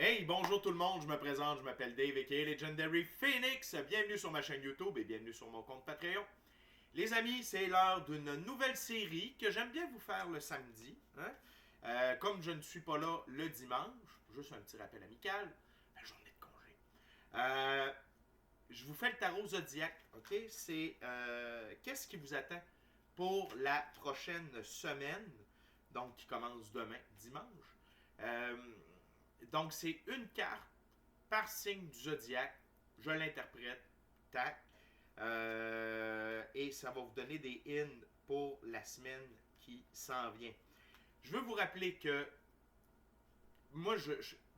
Hey, bonjour tout le monde, je me présente, je m'appelle Dave aka Legendary Phoenix. Bienvenue sur ma chaîne YouTube et bienvenue sur mon compte Patreon. Les amis, c'est l'heure d'une nouvelle série que j'aime bien vous faire le samedi. Hein? Comme je ne suis pas là le dimanche, juste un petit rappel amical, la journée de congé. Je vous fais le tarot zodiaque, ok? C'est qu'est-ce qui vous attend pour la prochaine semaine, donc qui commence demain, dimanche. Euh, donc c'est une carte par signe du zodiaque. Je l'interprète, tac. Et ça va vous donner des hints pour la semaine qui s'en vient. Je veux vous rappeler que moi,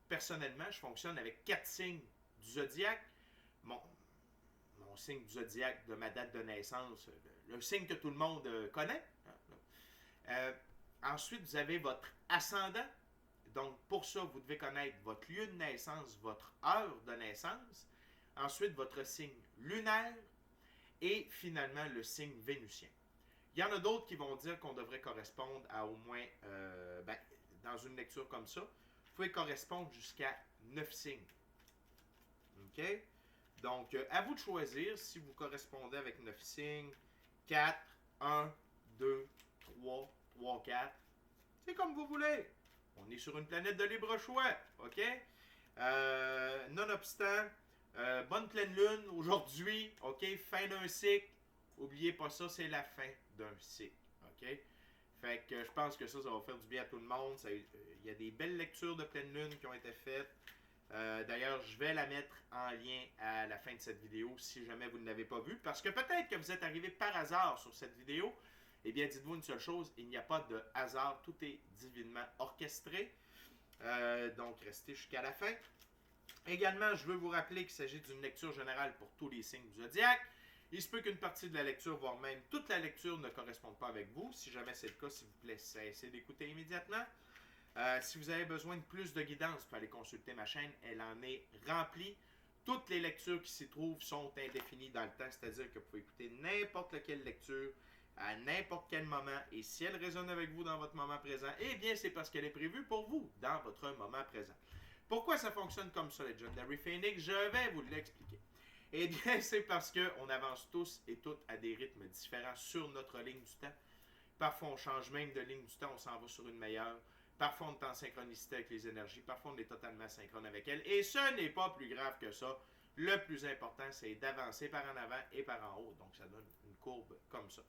personnellement, je fonctionne avec 4 signes du zodiaque. Mon, mon signe du zodiaque de ma date de naissance, le signe que tout le monde connaît. Euh, Ensuite, vous avez votre ascendant. Donc, pour ça, vous devez connaître votre lieu de naissance, votre heure de naissance. Ensuite, votre signe lunaire. Et finalement, le signe vénusien. Il y en a d'autres qui vont dire qu'on devrait correspondre à au moins, dans une lecture comme ça, vous pouvez correspondre jusqu'à 9 signes. OK? Donc, à vous de choisir si vous correspondez avec 9 signes, 4, 1, 2, 3, 3, 4. C'est comme vous voulez. On est sur une planète de libre choix. OK? Nonobstant, bonne pleine lune aujourd'hui. OK? Fin d'un cycle. Oubliez pas ça, c'est la fin d'un cycle. OK? Fait que je pense que ça va faire du bien à tout le monde. Il y a des belles lectures de pleine lune qui ont été faites. D'ailleurs, je vais la mettre en lien à la fin de cette vidéo si jamais vous ne l'avez pas vue. Parce que peut-être que vous êtes arrivé par hasard sur cette vidéo. Eh bien, dites-vous une seule chose, il n'y a pas de hasard. Tout est divinement orchestré. Donc, restez jusqu'à la fin. Également, je veux vous rappeler qu'il s'agit d'une lecture générale pour tous les signes du zodiaque. Il se peut qu'une partie de la lecture, voire même toute la lecture, ne corresponde pas avec vous. Si jamais c'est le cas, s'il vous plaît, cessez d'écouter immédiatement. Si vous avez besoin de plus de guidance, vous pouvez aller consulter ma chaîne. Elle en est remplie. Toutes les lectures qui s'y trouvent sont indéfinies dans le temps, c'est-à-dire que vous pouvez écouter n'importe laquelle lecture à n'importe quel moment. Et si elle résonne avec vous dans votre moment présent, eh bien, c'est parce qu'elle est prévue pour vous dans votre moment présent. Pourquoi ça fonctionne comme ça, Legendary Phoenix? Je vais vous l'expliquer. Eh bien, c'est parce qu'on avance tous et toutes à des rythmes différents sur notre ligne du temps. Parfois, on change même de ligne du temps, on s'en va sur une meilleure. Parfois, on est en synchronicité avec les énergies. Parfois, on est totalement synchrone avec elles. Et ce n'est pas plus grave que ça. Le plus important, c'est d'avancer par en avant et par en haut. Donc, ça donne une courbe comme ça.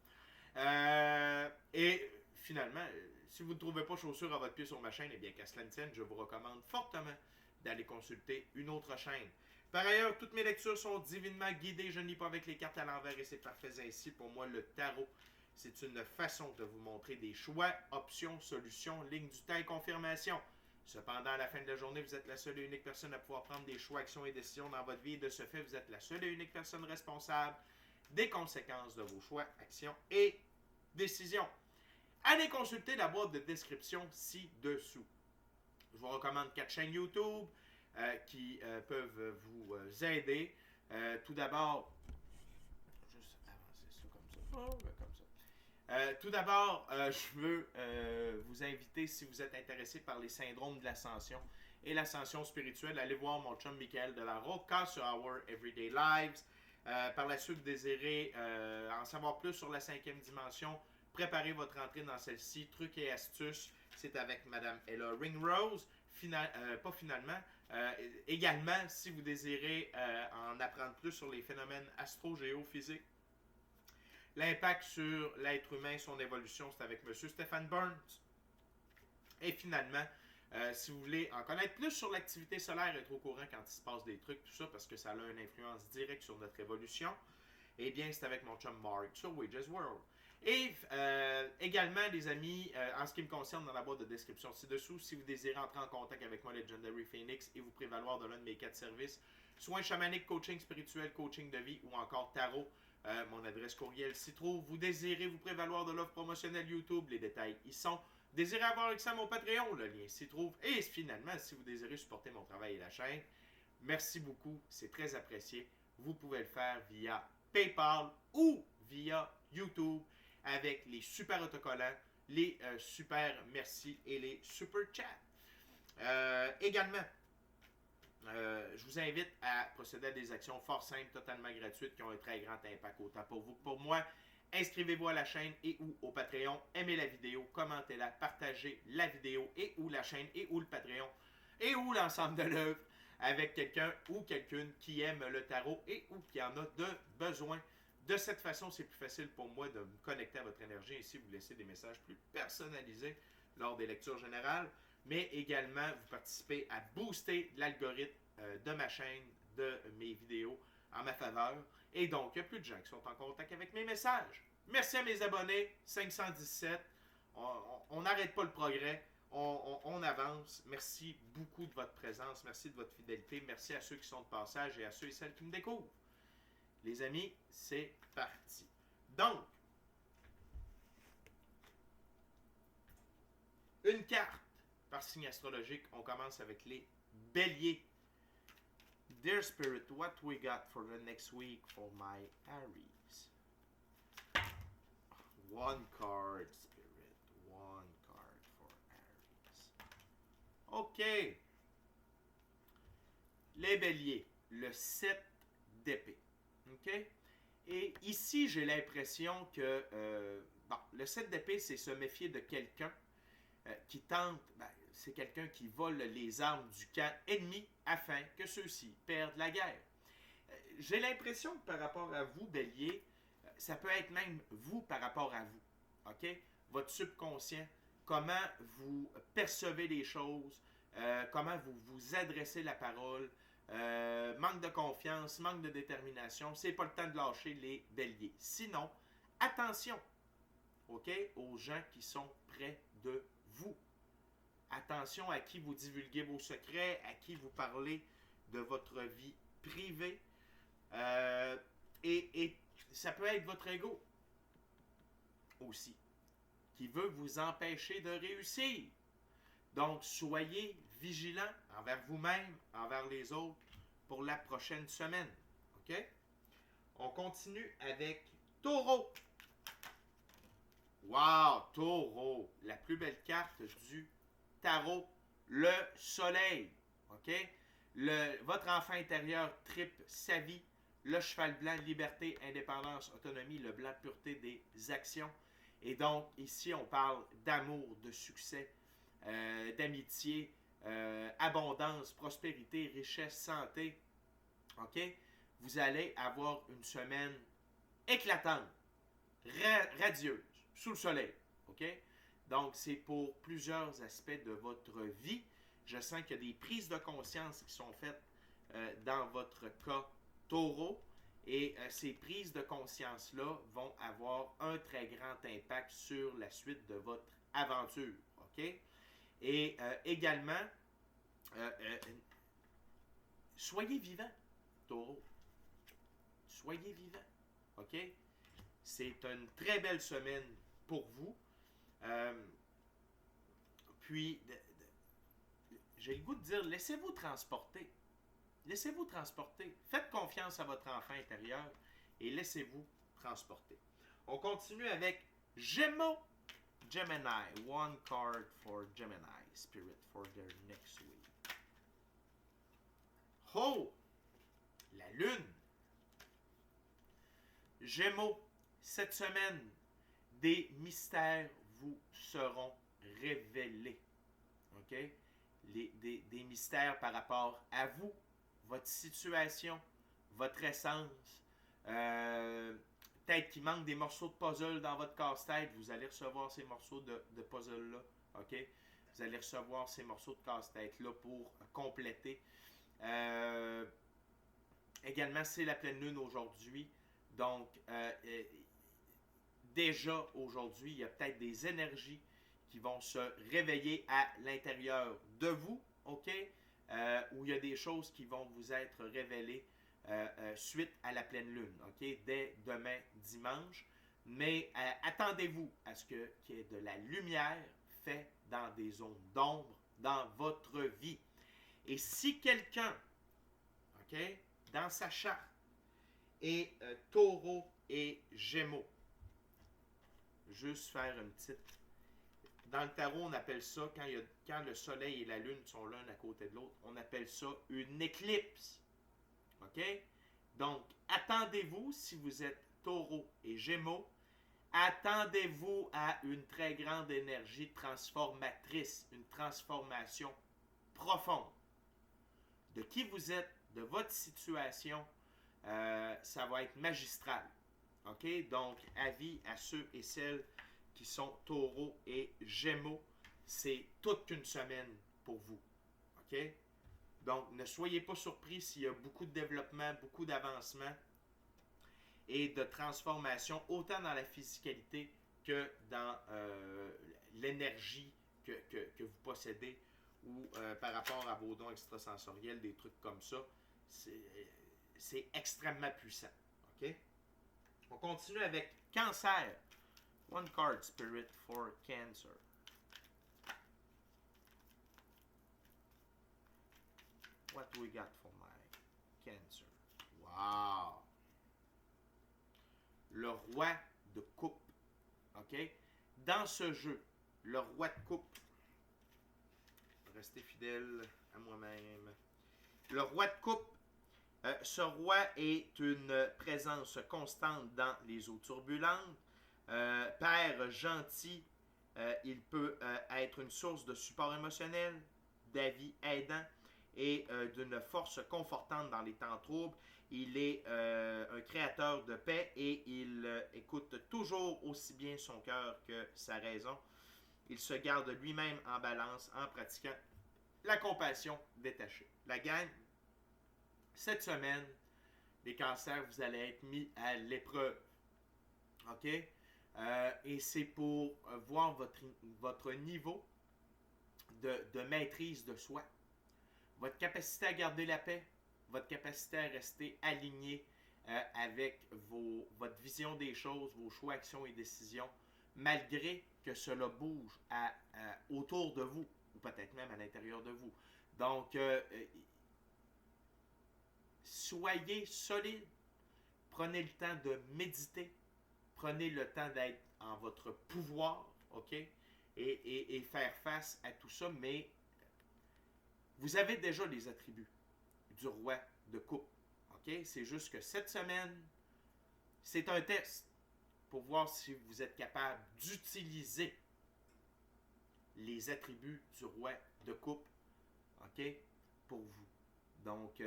Et finalement, si vous ne trouvez pas chaussure à votre pied sur ma chaîne, eh bien, qu'à cela ne tienne, je vous recommande fortement d'aller consulter une autre chaîne. Par ailleurs, toutes mes lectures sont divinement guidées. Je ne lis pas avec les cartes à l'envers et c'est parfait ainsi. Pour moi, le tarot, c'est une façon de vous montrer des choix, options, solutions, lignes du temps et confirmation. Cependant, à la fin de la journée, vous êtes la seule et unique personne à pouvoir prendre des choix, actions et décisions dans votre vie. Et de ce fait, vous êtes la seule et unique personne responsable des conséquences de vos choix, actions et décisions. Allez consulter la boîte de description ci-dessous. Je vous recommande 4 chaînes YouTube qui peuvent vous aider. Tout d'abord, juste avancer ça comme ça. Oh, comme ça. Tout d'abord, je veux vous inviter, si vous êtes intéressé par les syndromes de l'ascension et l'ascension spirituelle, allez voir mon chum Michael de la Roca sur Our Everyday Lives. Par la suite, vous désirez en savoir plus sur la 5e dimension, préparez votre entrée dans celle-ci. Trucs et astuces, c'est avec Madame Ella Ringrose. Pas finalement. Également, si vous désirez en apprendre plus sur les phénomènes astro-géophysiques, l'impact sur l'être humain, son évolution, c'est avec M. Stephen Burns. Et finalement, si vous voulez en connaître plus sur l'activité solaire, être au courant quand il se passe des trucs, tout ça, parce que ça a une influence directe sur notre évolution, eh bien, c'est avec mon chum Mark sur Wages World. Et également, les amis, en ce qui me concerne, dans la boîte de description ci-dessous, si vous désirez entrer en contact avec moi, Legendary Phoenix, et vous prévaloir de l'un de mes 4 services, soins chamaniques, coaching spirituel, coaching de vie ou encore tarot, mon adresse courriel s'y trouve. Vous désirez vous prévaloir de l'offre promotionnelle YouTube, les détails y sont. Désirez avoir accès à mon Patreon, le lien s'y trouve. Et finalement, si vous désirez supporter mon travail et la chaîne, merci beaucoup, c'est très apprécié. Vous pouvez le faire via PayPal ou via YouTube avec les super autocollants, les super merci et les super chats. Également, je vous invite à procéder à des actions fort simples, totalement gratuites, qui ont un très grand impact autant pour vous que pour moi. Inscrivez-vous à la chaîne et ou au Patreon. Aimez la vidéo, commentez-la, partagez la vidéo et ou la chaîne et ou le Patreon et ou l'ensemble de l'œuvre avec quelqu'un ou quelqu'une qui aime le tarot et ou qui en a de besoin. De cette façon, c'est plus facile pour moi de me connecter à votre énergie et si vous laissez des messages plus personnalisés lors des lectures générales, mais également vous participez à booster l'algorithme de ma chaîne, de mes vidéos en ma faveur. Et donc, il y a plus de gens qui sont en contact avec mes messages. Merci à mes abonnés, 517. On n'arrête pas le progrès. On avance. Merci beaucoup de votre présence. Merci de votre fidélité. Merci à ceux qui sont de passage et à ceux et celles qui me découvrent. Les amis, c'est parti. Donc, une carte par signe astrologique. On commence avec les béliers. Dear Spirit, what we got for the next week for my Aries? One card, Spirit. One card for Aries. OK. Les béliers. Le 7 d'épée. OK? Et ici, j'ai l'impression que le 7 d'épée, c'est se méfier de quelqu'un qui tente, c'est quelqu'un qui vole les armes du camp ennemi afin que ceux-ci perdent la guerre. J'ai l'impression que par rapport à vous, bélier, ça peut être même vous par rapport à vous. OK? Votre subconscient, comment vous percevez les choses, comment vous vous adressez la parole, manque de confiance, manque de détermination. C'est pas le temps de lâcher les béliers. Sinon, attention, OK, aux gens qui sont près de vous. Attention à qui vous divulguez vos secrets, à qui vous parlez de votre vie privée. Et ça peut être votre ego aussi, qui veut vous empêcher de réussir. Donc, soyez vigilants envers vous-même, envers les autres pour la prochaine semaine. OK? On continue avec Taureau. Wow, Taureau, la plus belle carte du tarot, le soleil. OK? Votre enfant intérieur tripe sa vie. Le cheval blanc, liberté, indépendance, autonomie, le blanc, pureté des actions. Et donc, ici, on parle d'amour, de succès, d'amitié, abondance, prospérité, richesse, santé. OK? Vous allez avoir une semaine éclatante, radieuse, sous le soleil. OK? Donc, c'est pour plusieurs aspects de votre vie. Je sens qu'il y a des prises de conscience qui sont faites dans votre cas Taureau. Et ces prises de conscience-là vont avoir un très grand impact sur la suite de votre aventure. OK? Et également, soyez vivant, Taureau. Soyez vivant. OK? C'est une très belle semaine pour vous. Puis, j'ai le goût de dire, laissez-vous transporter. Laissez-vous transporter. Faites confiance à votre enfant intérieur et laissez-vous transporter. On continue avec Gémeaux. Gemini. One card for Gemini. Spirit for their next week. Oh! La Lune. Gémeaux. Cette semaine, des mystères vous seront révélés. OK? Des mystères par rapport à vous, votre situation, votre essence. Peut-être qu'il manque des morceaux de puzzle dans votre casse-tête. Vous allez recevoir ces morceaux de puzzle-là. OK? Vous allez recevoir ces morceaux de casse-tête-là pour compléter. Également, c'est la pleine lune aujourd'hui. Donc, déjà aujourd'hui, il y a peut-être des énergies qui vont se réveiller à l'intérieur de vous, OK? Où il y a des choses qui vont vous être révélées suite à la pleine lune, OK? Dès demain, dimanche. Mais attendez-vous à ce qu'il y ait de la lumière faite dans des zones d'ombre dans votre vie. Et si quelqu'un, OK, dans sa charte, est Taureau et Gémeaux, juste faire une petite dans le tarot, on appelle ça, quand le soleil et la lune sont l'un à côté de l'autre, on appelle ça une éclipse. OK? Donc, attendez-vous, si vous êtes taureau et gémeaux, attendez-vous à une très grande énergie transformatrice, une transformation profonde. De qui vous êtes, de votre situation, ça va être magistral. OK? Donc, avis à ceux et celles qui sont taureaux et gémeaux, c'est toute une semaine pour vous. OK? Donc, ne soyez pas surpris s'il y a beaucoup de développement, beaucoup d'avancement et de transformation, autant dans la physicalité que dans l'énergie que vous possédez ou par rapport à vos dons extrasensoriels, des trucs comme ça. C'est extrêmement puissant. OK? On continue avec Cancer. One card, Spirit, for Cancer. What do we got for my Cancer? Wow! Le roi de coupe. OK? Dans ce jeu, le roi de coupe, restez fidèle à moi-même. Le roi de coupe, ce roi est une présence constante dans les eaux turbulentes. Père gentil, il peut être une source de support émotionnel, d'avis aidant et d'une force confortante dans les temps troubles. Il est un créateur de paix et il écoute toujours aussi bien son cœur que sa raison. Il se garde lui-même en balance en pratiquant la compassion détachée. La gang, cette semaine, les cancers, vous allez être mis à l'épreuve. OK? Et c'est pour voir votre niveau de maîtrise de soi. Votre capacité à garder la paix, votre capacité à rester aligné avec votre vision des choses, vos choix, actions et décisions, malgré que cela bouge autour de vous, ou peut-être même à l'intérieur de vous. Donc, soyez solide, prenez le temps de méditer, prenez le temps d'être en votre pouvoir, OK? Et faire face à tout ça, mais vous avez déjà les attributs du roi de coupe, OK? C'est juste que cette semaine, c'est un test pour voir si vous êtes capable d'utiliser les attributs du roi de coupe, OK? Pour vous. Donc,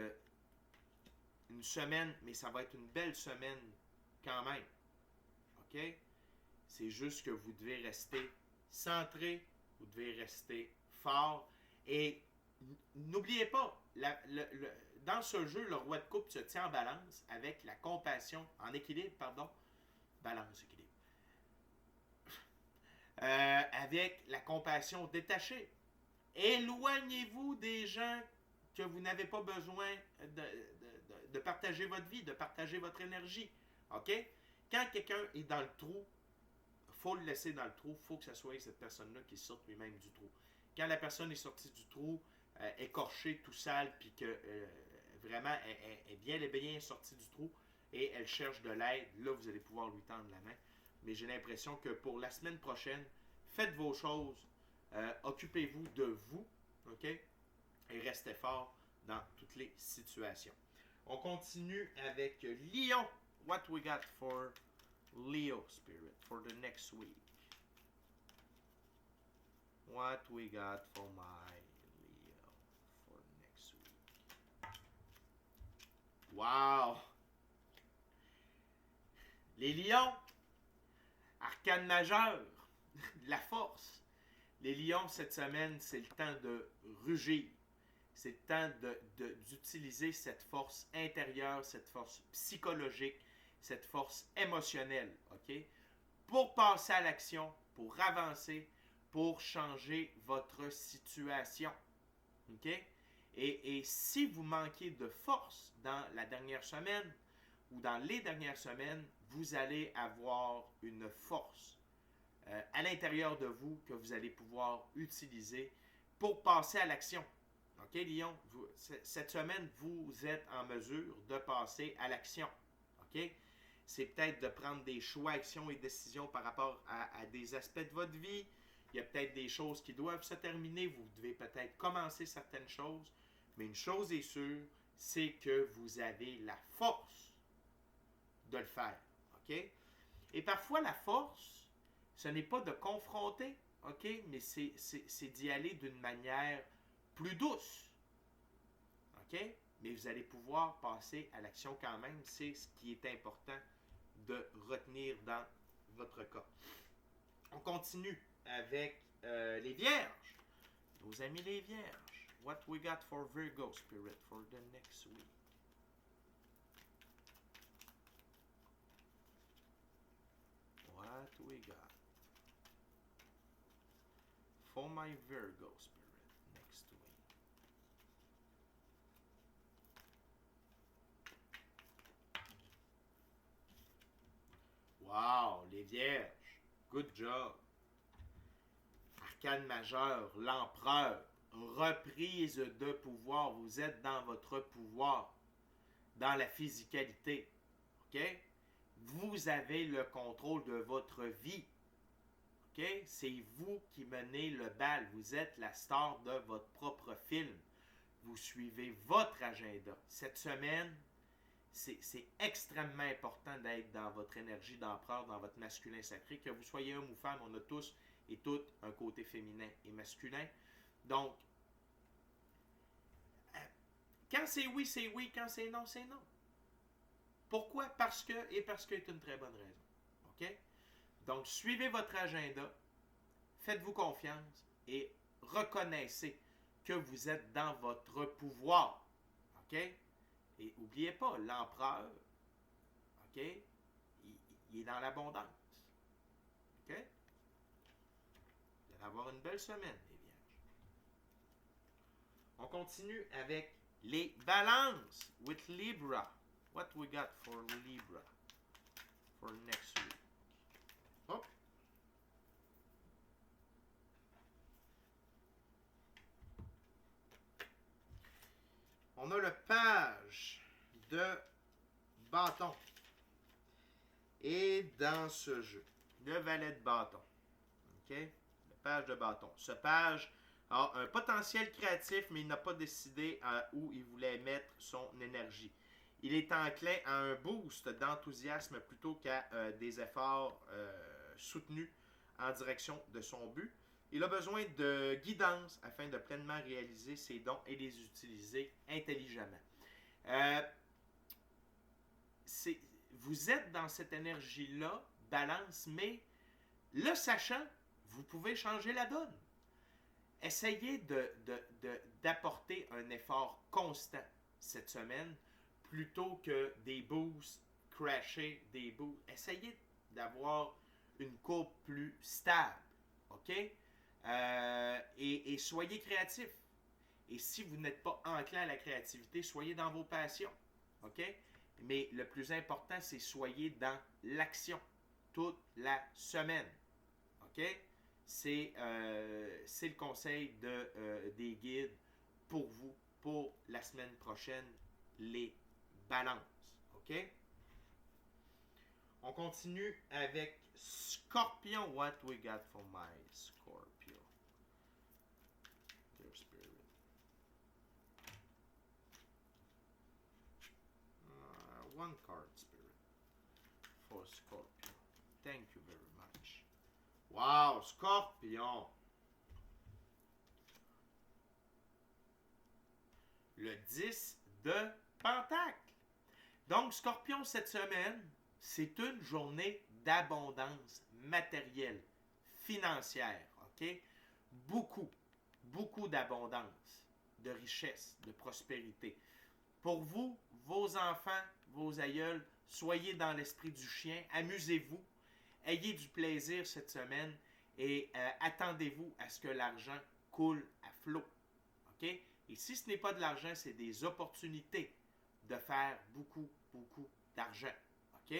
une semaine, mais ça va être une belle semaine quand même. OK? C'est juste que vous devez rester centré, vous devez rester fort. Et n'oubliez pas, dans ce jeu, le roi de coupe se tient en balance avec la compassion, en équilibre, pardon. Balance, équilibre. Avec la compassion détachée. Éloignez-vous des gens que vous n'avez pas besoin de partager votre vie, de partager votre énergie. OK? Quand quelqu'un est dans le trou, il faut le laisser dans le trou. Il faut que ce soit cette personne-là qui sorte lui-même du trou. Quand la personne est sortie du trou, écorchée, tout sale, puis que vraiment elle est bien sortie du trou et elle cherche de l'aide, là, vous allez pouvoir lui tendre la main. Mais j'ai l'impression que pour la semaine prochaine, faites vos choses, occupez-vous de vous, OK? Et restez fort dans toutes les situations. On continue avec Lion. What we got for Leo Spirit for the next week? What we got for my Leo for next week? Wow! Les lions, arcane majeur, la force. Les lions, cette semaine, c'est le temps de rugir. C'est le temps d'utiliser cette force intérieure, cette force psychologique, cette force émotionnelle, OK? Pour passer à l'action, pour avancer, pour changer votre situation, OK? Et si vous manquez de force dans la dernière semaine ou dans les dernières semaines, vous allez avoir une force à l'intérieur de vous que vous allez pouvoir utiliser pour passer à l'action. OK, Lion? Cette semaine, vous êtes en mesure de passer à l'action. OK? C'est peut-être de prendre des choix, actions et décisions par rapport à des aspects de votre vie. Il Il y a peut-être des choses qui doivent se terminer. Vous devez peut-être commencer certaines choses. Mais une chose est sûre, c'est que vous avez la force de le faire. OK? Et parfois, la force, ce n'est pas de confronter, OK? Mais c'est d'y aller d'une manière plus douce. OK? Mais vous allez pouvoir passer à l'action quand même. C'est ce qui est important de retenir dans votre cas. On continue avec les vierges. Nos amis les vierges. What we got for Virgo Spirit for the next week? What we got for my Virgo Spirit next week? Wow, les vierges. Good job. Arcane majeur, l'empereur. Reprise de pouvoir. Vous êtes dans votre pouvoir. Dans la physicalité. OK? Vous avez le contrôle de votre vie. OK? C'est vous qui menez le bal. Vous êtes la star de votre propre film. Vous suivez votre agenda. Cette semaine, c'est extrêmement important d'être dans votre énergie d'empereur, dans votre masculin sacré. Que vous soyez homme ou femme, on a tous et toutes un côté féminin et masculin. Donc, quand c'est oui, c'est oui. Quand c'est non, c'est non. Pourquoi? Parce que c'est une très bonne raison. OK? Donc, suivez votre agenda, faites-vous confiance et reconnaissez que vous êtes dans votre pouvoir. OK? Et n'oubliez pas, l'empereur, OK? Il est dans l'abondance. OK? Vous allez avoir une belle semaine, les vierges. On continue avec les balances with Libra. What we got for Libra for next week? Hop. On a le page de bâton. Et dans ce jeu, le valet de bâton. OK? Le page de bâton. Ce page a un potentiel créatif, mais il n'a pas décidé où il voulait mettre son énergie. Il est enclin à un boost d'enthousiasme plutôt qu'à des efforts soutenus en direction de son but. Il a besoin de guidance afin de pleinement réaliser ses dons et les utiliser intelligemment. Vous êtes dans cette énergie-là, balance, mais le sachant, vous pouvez changer la donne. Essayez d'apporter un effort constant cette semaine plutôt que des boosts crashés, des boosts. Essayez d'avoir une courbe plus stable. OK? Et soyez créatif. Et si vous n'êtes pas enclin à la créativité, soyez dans vos passions. OK? Mais le plus important, c'est soyez dans l'action toute la semaine. OK? C'est le conseil des guides pour vous, pour la semaine prochaine, les balances. OK? On continue avec Scorpion. What we got for my Scorpio? Your spirit. One card spirit for Scorpio. Thank you very much. Wow, Scorpion. Le 10 de Pentacle. Donc, Scorpion, cette semaine, c'est une journée d'abondance matérielle, financière. OK? Beaucoup d'abondance, de richesse, de prospérité. Pour vous, vos enfants, vos aïeuls, soyez dans l'esprit du chien, amusez-vous, ayez du plaisir cette semaine et attendez-vous à ce que l'argent coule à flot. OK? Et si ce n'est pas de l'argent, c'est des opportunités de faire beaucoup d'argent. OK?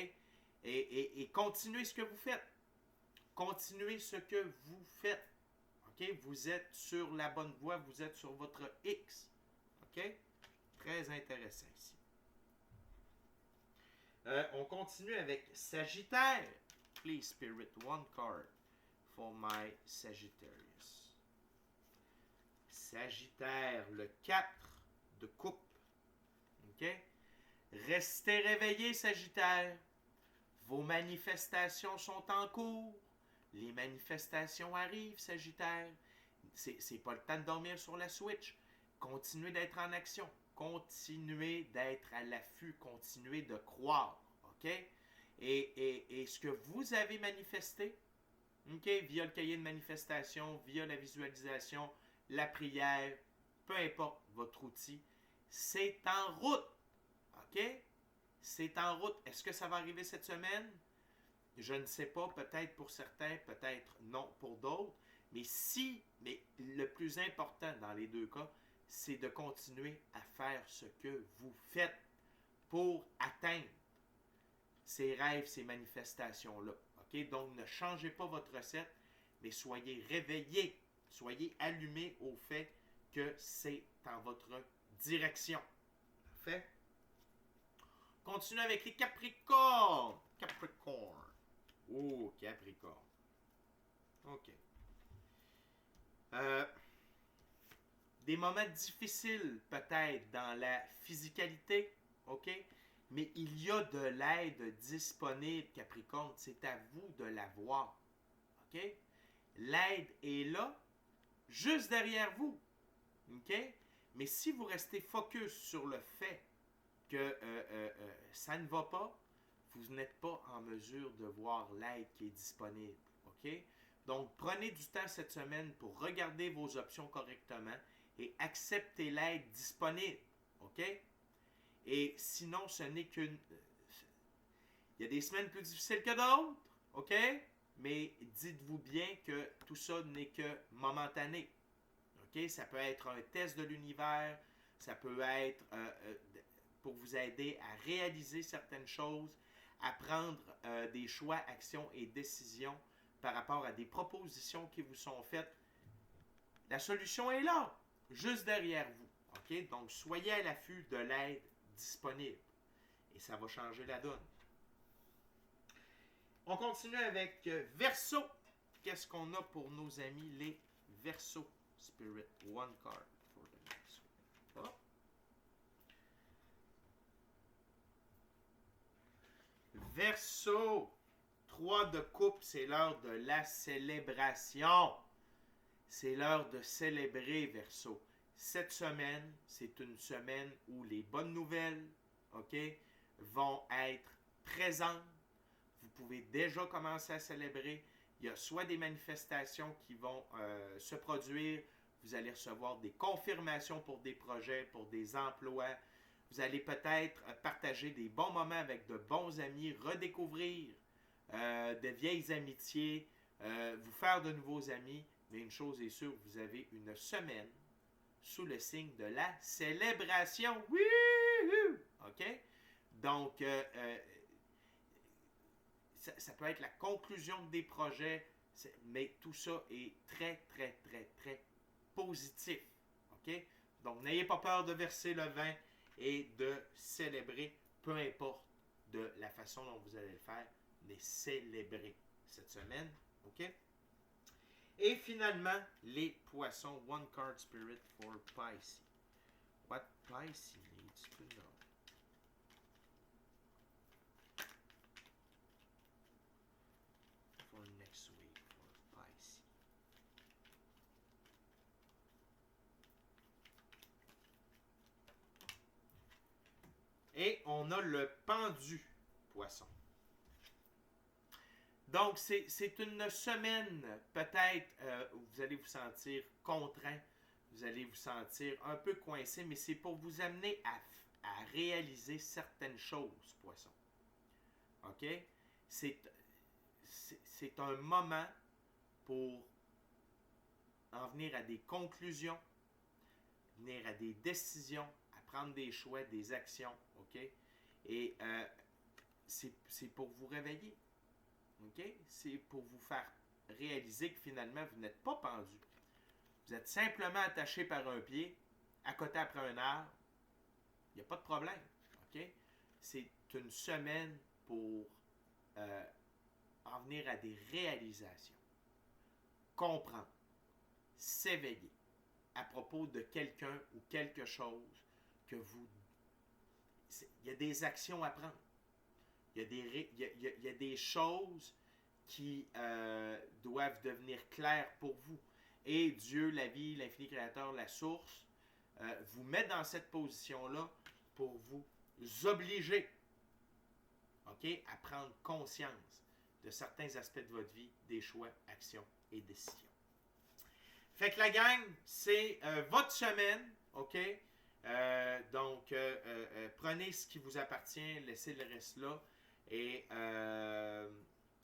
Et continuez ce que vous faites. Continuez ce que vous faites. OK? Vous êtes sur la bonne voie, vous êtes sur votre X. OK? Très intéressant ici. On continue avec Sagittaire. Please, Spirit, one card for my Sagittarius. Sagittaire, le 4 de coupe. OK? Restez réveillés, Sagittaire. Vos manifestations sont en cours. Les manifestations arrivent, Sagittaire. C'est pas le temps de dormir sur la Switch. Continuez d'être en action. Continuez d'être à l'affût. Continuez de croire. OK? Et ce que vous avez manifesté, OK, via le cahier de manifestation, via la visualisation, la prière, peu importe votre outil, c'est en route. OK? C'est en route. Est-ce que ça va arriver cette semaine? Je ne sais pas. Peut-être pour certains, peut-être non pour d'autres. Mais le plus important dans les deux cas, c'est de continuer à faire ce que vous faites pour atteindre ces rêves, ces manifestations-là. OK? Donc, ne changez pas votre recette, mais soyez réveillés, soyez allumés au fait que c'est en votre direction. Parfait? Continuez avec les Capricornes. Capricorne. Oh, Capricorne. OK. Des moments difficiles peut-être dans la physicalité, OK? Mais il y a de l'aide disponible, Capricorne. C'est à vous de la voir, OK? L'aide est là, juste derrière vous, OK? Mais si vous restez focus sur le fait que ça ne va pas, vous n'êtes pas en mesure de voir l'aide qui est disponible, OK? Donc, prenez du temps cette semaine pour regarder vos options correctement et accepter l'aide disponible, OK? Et sinon, ce n'est qu'une... Il y a des semaines plus difficiles que d'autres, OK? Mais dites-vous bien que tout ça n'est que momentané, OK? Ça peut être un test de l'univers, ça peut être pour vous aider à réaliser certaines choses, à prendre des choix, actions et décisions par rapport à des propositions qui vous sont faites. La solution est là, juste derrière vous. OK? Donc, soyez à l'affût de l'aide disponible. Et ça va changer la donne. On continue avec Verseau. Qu'est-ce qu'on a pour nos amis les Verseau? Spirit, one card for the next one. Oh. Verseau, 3 de coupe, c'est l'heure de la célébration. C'est l'heure de célébrer, Verseau. Cette semaine, c'est une semaine où les bonnes nouvelles, OK, vont être présentes. Vous pouvez déjà commencer à célébrer. Il y a soit des manifestations qui vont se produire. Vous allez recevoir des confirmations pour des projets, pour des emplois. Vous allez peut-être partager des bons moments avec de bons amis, redécouvrir de vieilles amitiés, vous faire de nouveaux amis. Mais une chose est sûre, vous avez une semaine sous le signe de la célébration. Wouhou! OK? Donc, ça peut être la conclusion des projets, mais tout ça est très, très, très, très positif. OK? Donc, n'ayez pas peur de verser le vin et de célébrer, peu importe de la façon dont vous allez le faire, mais célébrer cette semaine. OK? Et finalement, les poissons. One card spirit for Pisces. What Pisces needs to know. For next week for Pisces. Et on a le pendu poisson. Donc, c'est une semaine, peut-être, où vous allez vous sentir contraint, vous allez vous sentir un peu coincé, mais c'est pour vous amener à réaliser certaines choses, poisson. OK? C'est un moment pour en venir à des conclusions, venir à des décisions, à prendre des choix, des actions. OK? Et c'est pour vous réveiller. OK? C'est pour vous faire réaliser que finalement, vous n'êtes pas pendu. Vous êtes simplement attaché par un pied, à côté après un arbre. Il n'y a pas de problème. OK? C'est une semaine pour en venir à des réalisations. comprendre, s'éveiller à propos de quelqu'un ou quelque chose que vous... Il y a des actions à prendre. Il y a des choses qui doivent devenir claires pour vous. Et Dieu, la vie, l'infini créateur, la source, vous met dans cette position-là pour vous obliger, OK, à prendre conscience de certains aspects de votre vie, des choix, actions et décisions. Fait que la gang, c'est votre semaine, OK? Donc, prenez ce qui vous appartient, laissez le reste là. Et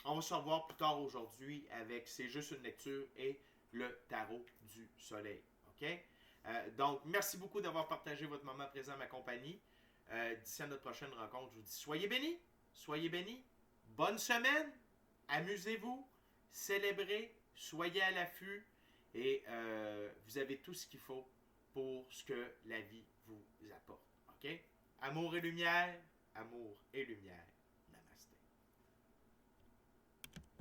on va se revoir plus tard aujourd'hui avec C'est juste une lecture et le tarot du soleil. OK? Donc, merci beaucoup d'avoir partagé votre moment présent à ma compagnie. D'ici à notre prochaine rencontre, je vous dis soyez bénis, bonne semaine, amusez-vous, célébrez, soyez à l'affût et vous avez tout ce qu'il faut pour ce que la vie vous apporte. OK? Amour et lumière, amour et lumière.